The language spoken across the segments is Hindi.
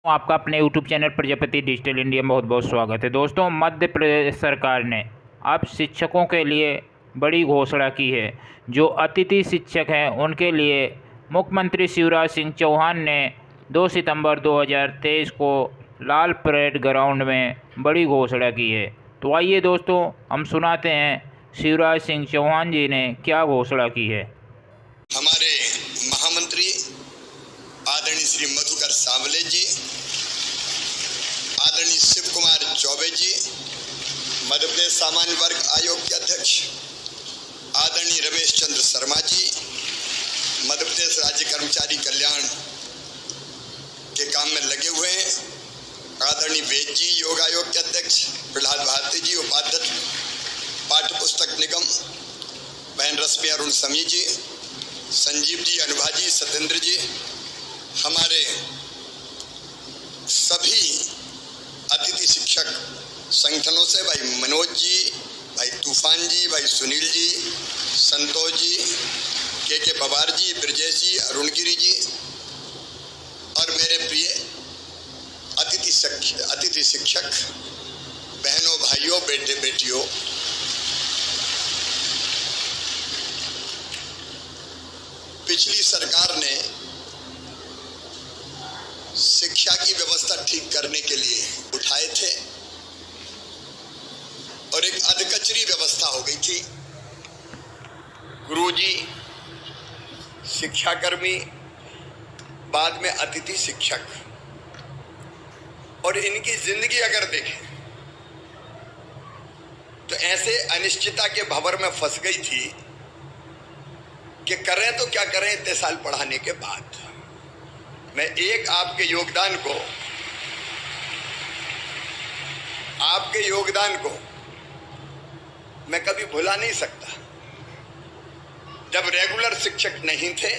आपका अपने YouTube channel Prajapati digital India में बहुत बहुत स्वागत है। दोस्तों, मध्य प्रदेश सरकार ने अब शिक्षकों के लिए बड़ी घोषणा की है। जो अतिथि शिक्षक हैं उनके लिए मुख्यमंत्री शिवराज सिंह चौहान ने 2 सितंबर 2023 को लाल परेड ग्राउंड में बड़ी घोषणा की है। तो आइए दोस्तों, हम सुनाते हैं शिवराज सिंह चौहान जी ने क्या घोषणा की है। हमारे महामंत्री आदरणीय श्री मधुकर सांवले जी, आदरणीय शिव कुमार चौबे जी, मध्य प्रदेश सामान्य वर्ग आयोग के अध्यक्ष आदरणीय रमेश चंद्र शर्मा जी, मध्य प्रदेश राज्य कर्मचारी कल्याण के काम में लगे हुए हैं, आदरणीय वेद जी, योग आयोग के अध्यक्ष प्रहलाद भारती जी, उपाध्यक्ष पाठ्य पुस्तक निगम बहन रश्मि अरुण समी जी, संजीव जी, अनुभा जी, सत्येंद्र जी, हमारे सभी अतिथि शिक्षक संगठनों से भाई मनोज जी, भाई तूफान जी, भाई सुनील जी, संतोष जी, के पवार जी, ब्रजेश जी, अरुणगिरी जी और मेरे प्रिय अतिथि शिक्षक बहनों, भाइयों, बेटे बेटियों, पिछली सरकार ने शिक्षा की व्यवस्था ठीक करने के लिए उठाए थे और एक अधकचरी व्यवस्था हो गई थी। गुरुजी, शिक्षाकर्मी, बाद में अतिथि शिक्षक, और इनकी जिंदगी अगर देखें तो ऐसे अनिश्चितता के भंवर में फंस गई थी कि करें तो क्या करें इतने साल पढ़ाने के बाद। मैं एक आपके योगदान को मैं कभी भुला नहीं सकता। जब रेगुलर शिक्षक नहीं थे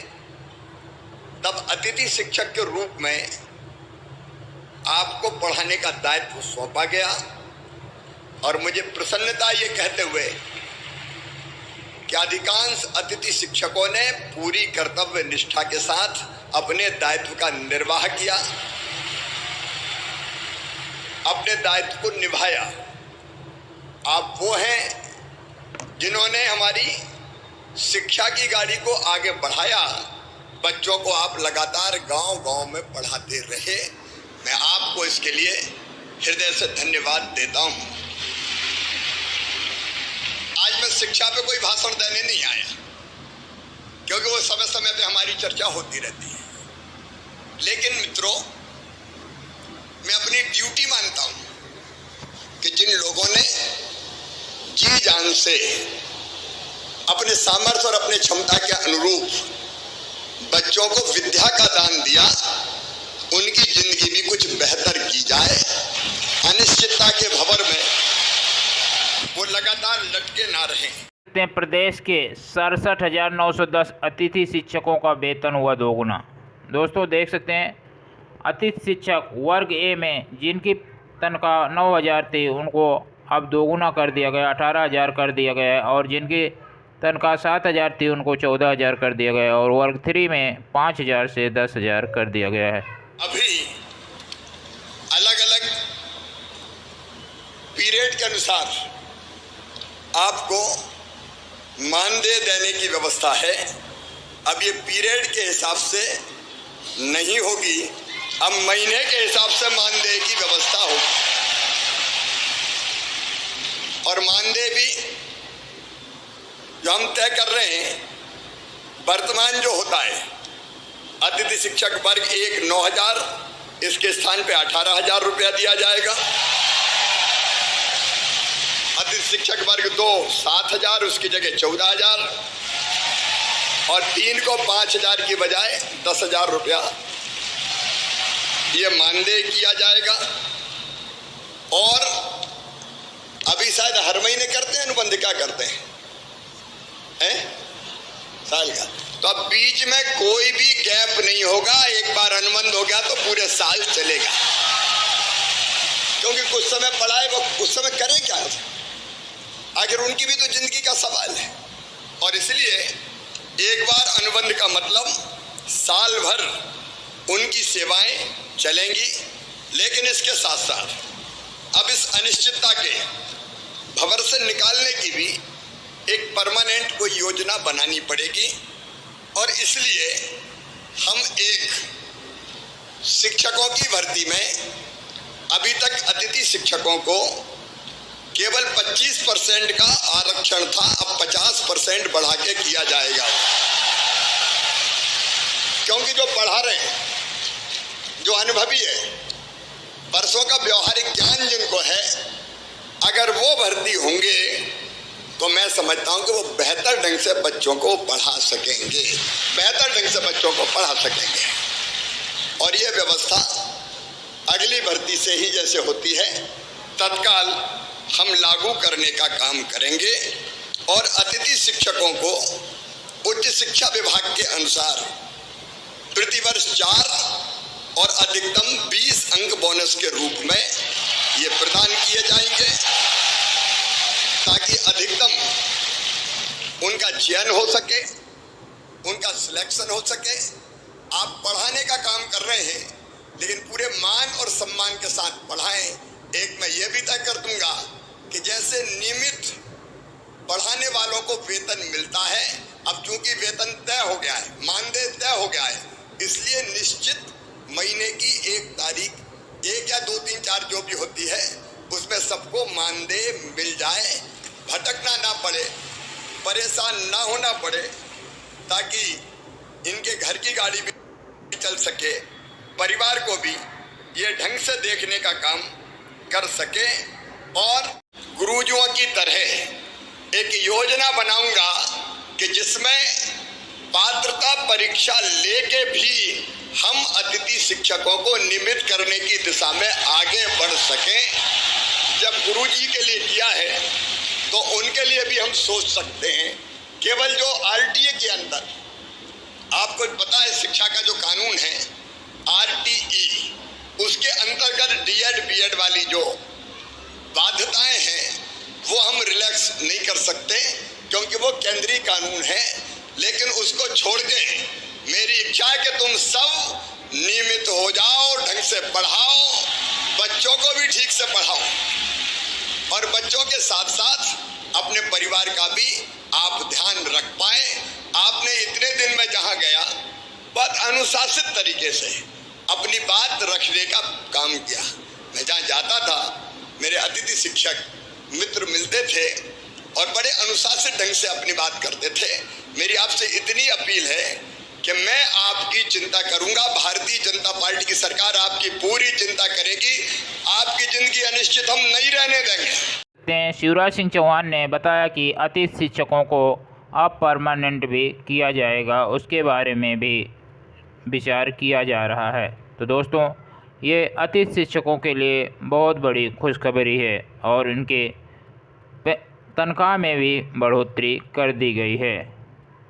तब अतिथि शिक्षक के रूप में आपको पढ़ाने का दायित्व सौंपा गया और मुझे प्रसन्नता ये कहते हुए कि अधिकांश अतिथि शिक्षकों ने पूरी कर्तव्य निष्ठा के साथ अपने दायित्व का निर्वाह किया, अपने दायित्व को निभाया। आप वो हैं जिन्होंने हमारी शिक्षा की गाड़ी को आगे बढ़ाया। बच्चों को आप लगातार गांव-गांव में पढ़ाते रहे। मैं आपको इसके लिए हृदय से धन्यवाद देता हूं। आज मैं शिक्षा पे कोई भाषण देने नहीं आया, क्योंकि वो समय समय पे हमारी चर्चा होती रहती है। लेकिन मित्रों, मैं अपनी ड्यूटी मानता हूं कि जिन लोगों ने जी जान से अपने सामर्थ्य और अपने क्षमता के अनुरूप बच्चों को विद्या का दान दिया, उनकी जिंदगी भी कुछ बेहतर की जाए। अनिश्चितता के भंवर में वो लगातार लटके ना रहें। प्रदेश के 67,910 अतिथि शिक्षकों का वेतन हुआ दोगुना। दोस्तों, देख सकते हैं, अतिथि शिक्षक वर्ग ए में जिनकी तनख्वाह 9,000 थी उनको अब दोगुना कर दिया गया, 18,000 कर दिया गया है, और जिनकी तनख्वाह 7,000 थी उनको 14,000 कर दिया गया है, और वर्ग 3 में 5,000 से 10,000 कर दिया गया है। अभी अलग अलग पीरियड के अनुसार आपको मानदेय देने की व्यवस्था है। अब ये पीरियड के हिसाब से नहीं होगी, अब महीने के हिसाब से मानदेय की व्यवस्था होगी। और मानदेय भी जो हम तय कर रहे हैं, वर्तमान जो होता है, अतिथि शिक्षक वर्ग 1 9,000, इसके स्थान पे 18,000 रुपया दिया जाएगा। अतिथि शिक्षक वर्ग 2 7,000, उसकी जगह 14,000, और 3 को 5,000 की बजाय 10,000 रुपया ये मानदेय किया जाएगा। और अभी शायद हर महीने करते हैं अनुबंध, क्या करते हैं साल का, तो अब बीच में कोई भी गैप नहीं होगा। एक बार अनुबंध हो गया तो पूरे साल चलेगा, क्योंकि कुछ समय पढ़ाए वो उस समय करें क्या, आखिर उनकी भी तो जिंदगी का सवाल है। और इसलिए एक बार अनुबंध का मतलब साल भर उनकी सेवाएं चलेंगी। लेकिन इसके साथ साथ अब इस अनिश्चितता के भंवर से निकालने की भी एक परमानेंट कोई योजना बनानी पड़ेगी। और इसलिए हम एक शिक्षकों की भर्ती में अभी तक अतिथि शिक्षकों को केवल 25% का आरक्षण था, अब 50% बढ़ा के किया जाएगा। क्योंकि जो पढ़ा रहे हैं, जो अनुभवी है, वर्षों का व्यवहारिक ज्ञान जिनको है, अगर वो भर्ती होंगे तो मैं समझता हूं कि वो बेहतर ढंग से बच्चों को पढ़ा सकेंगे, बेहतर ढंग से बच्चों को पढ़ा सकेंगे। और ये व्यवस्था अगली भर्ती से ही जैसे होती है तत्काल हम लागू करने का काम करेंगे। और अतिथि शिक्षकों को उच्च शिक्षा विभाग के अनुसार प्रतिवर्ष 4 और अधिकतम 20 अंक बोनस के रूप में ये प्रदान किए जाएंगे, ताकि अधिकतम उनका चयन हो सके, उनका सिलेक्शन हो सके। आप पढ़ाने का काम कर रहे हैं, लेकिन पूरे मान और सम्मान के साथ पढ़ाएं। एक मैं ये भी तय कर दूंगा कि जैसे नियमित पढ़ाने वालों को वेतन मिलता है, अब चूंकि वेतन तय हो गया है, मानदेय तय हो गया है, इसलिए निश्चित महीने की 1 तारीख, 1 या 2, 3, 4 जो भी होती है, उसमें सबको मानदेय मिल जाए, भटकना ना पड़े, परेशान ना होना पड़े, ताकि इनके घर की गाड़ी भी चल सके, परिवार को भी ये ढंग से देखने का काम कर सके। और गुरुजियों की तरह एक योजना बनाऊंगा कि जिसमें पात्रता परीक्षा लेके भी हम अतिथि शिक्षकों को नियमित करने की दिशा में आगे बढ़ सकें। जब गुरुजी के लिए किया है तो उनके लिए भी हम सोच सकते हैं। केवल जो आरटीए के अंदर, आपको पता है शिक्षा का जो कानून है आरटीई, उसके अंतर्गत डीएड बीएड वाली जो बाध्यताएं हैं वो हम रिलैक्स नहीं कर सकते, क्योंकि वो केंद्रीय कानून है। लेकिन उसको छोड़ के मेरी इच्छा है कि तुम सब नियमित हो जाओ, ढंग से पढ़ाओ, बच्चों को भी ठीक से पढ़ाओ, और बच्चों के साथ साथ अपने परिवार का भी आप ध्यान रख पाए। आपने इतने दिन में जहां गया बहुत अनुशासित तरीके से अपनी बात रखने का काम किया। मैं जहां जाता था मेरे अतिथि शिक्षक मित्र मिलते थे और बड़े अनुशासित ढंग से अपनी बात करते थे। मेरी आपसे इतनी अपील है कि मैं आपकी चिंता करूंगा, भारतीय जनता पार्टी की सरकार आपकी पूरी चिंता करेगी, आपकी जिंदगी अनिश्चित हम नहीं रहने देंगे। शिवराज सिंह चौहान ने बताया कि अतिथि शिक्षकों को अब परमानेंट भी किया जाएगा, उसके बारे में भी विचार किया जा रहा है। तो दोस्तों, ये अतिथि शिक्षकों के लिए बहुत बड़ी खुशखबरी है और उनके तनख्वाह में भी बढ़ोतरी कर दी गई है।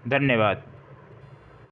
धन्यवाद।